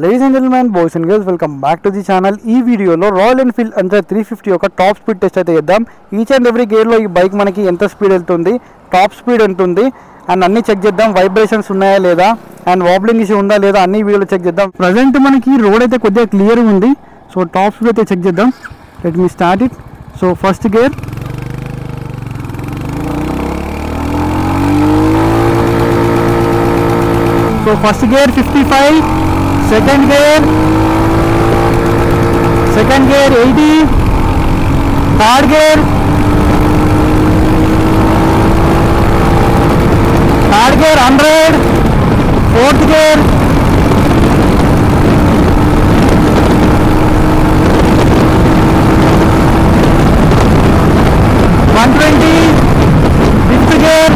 Ladies and gentlemen, boys and girls, welcome back to the channel. ఈ వీడియోలో royal Enfield అంతా 350 ఒక top speed test అయితే చేద్దాం. ఈచ్ అండ్ ఎవ్రీ గేర్లో ఈ బైక్ మనకి ఎంత స్పీడ్ వెళ్తుంది, టాప్ స్పీడ్ ఎంత ఉంది అండ్ అన్నీ చెక్ చేద్దాం. వైబ్రేషన్స్ ఉన్నాయా లేదా అండ్ వాబ్లింగ్ ఇష్యూ ఉందా లేదా అన్ని వీడియోలో చెక్ చేద్దాం. ప్రజెంట్ మనకి రోడ్ అయితే కొద్దిగా క్లియర్ ఉంది. సో టాప్ స్పీడ్ అయితే చెక్ చేద్దాం. Let me start it. So first gear, so first gear 55, second gear 80, third gear 100, fourth gear 120, fifth gear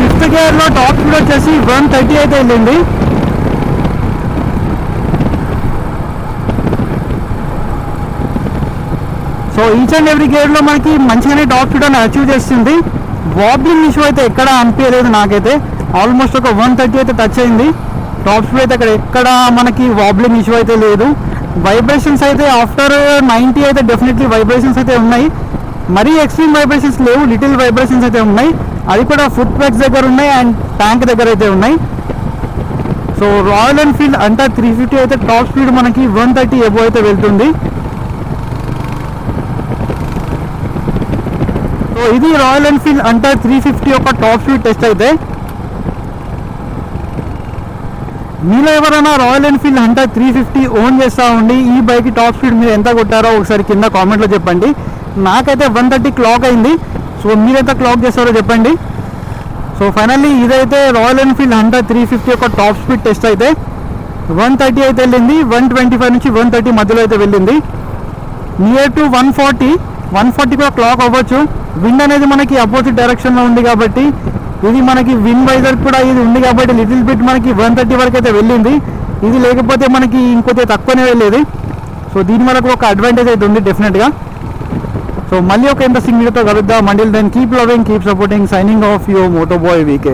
5th గేర్లో టాప్ స్పీడ్ వచ్చేసి 130 అయితే వెళ్ళింది. సో ఈచ్ అండ్ ఎవ్రీ గేర్లో మనకి మంచిగానే టాప్ స్పీడ్ అని అచీవ్ చేస్తుంది. వాబ్లింగ్ ఇష్యూ అయితే ఎక్కడ అనిపించలేదు నాకైతే. ఆల్మోస్ట్ ఒక 130 అయితే టచ్ అయింది. టాప్ స్పీడ్ అయితే అక్కడ ఎక్కడ మనకి వాబ్లింగ్ ఇష్యూ అయితే లేదు. వైబ్రేషన్స్ అయితే ఆఫ్టర్ 90 అయితే డెఫినెట్లీ వైబ్రేషన్స్ అయితే ఉన్నాయి. మరీ ఎక్స్ట్రీమ్ వైబ్రేషన్స్ లేవు, లిటిల్ వైబ్రేషన్స్ అయితే ఉన్నాయి. అది కూడా ఫుట్ ప్యాక్స్ దగ్గర ఉన్నాయి అండ్ ట్యాంక్ దగ్గర అయితే ఉన్నాయి. సో రాయల్ ఎన్ఫీల్డ్ అంతా 350 అయితే టాప్ స్పీడ్ మనకి 130 ఎబో అయితే వెళ్తుంది. సో ఇది రాయల్ ఎన్ఫీల్డ్ అంతా 350 ఒక టాప్ స్పీడ్ టెస్ట్ అయితే. మీలో ఎవరైనా రాయల్ ఎన్ఫీల్డ్ అంతా 350 ఓన్ చేస్తూ ఉండి ఈ బైక్ టాప్ స్పీడ్ మీరు ఎంత కొట్టారో ఒకసారి కింద కామెంట్లో చెప్పండి. నాకైతే 130 క్లాక్ అయింది. సో మీరు ఎంత క్లాక్ చేస్తారో చెప్పండి. సో ఫైనల్లీ ఇదైతే రాయల్ ఎన్ఫీల్డ్ హంటా 350 ఒక టాప్ స్పీడ్ టెస్ట్ అయితే 130 అయితే వెళ్ళింది. 125 నుంచి 130 మధ్యలో అయితే వెళ్ళింది. నియర్ టు 140 కూడా క్లాక్ అవ్వచ్చు. విండ్ అనేది మనకి అపోజిట్ డైరెక్షన్లో ఉంది కాబట్టి ఇది మనకి విండ్ వైజర్ కూడా ఇది ఉంది కాబట్టి లిటిల్ బిట్ మనకి 130 వరకు అయితే వెళ్ళింది. ఇది లేకపోతే మనకి ఇంకొంచెం తక్కువనే వెళ్ళేది. సో దీనివల్ల ఒక అడ్వాంటేజ్ అయితే ఉంది డెఫినెట్గా. సో మళ్ళీ ఒక ఇంట్రెస్టింగ్ వీడియోతో కలుద్దాం. Until then keep loving, keep supporting. Signing off your moto boy VK.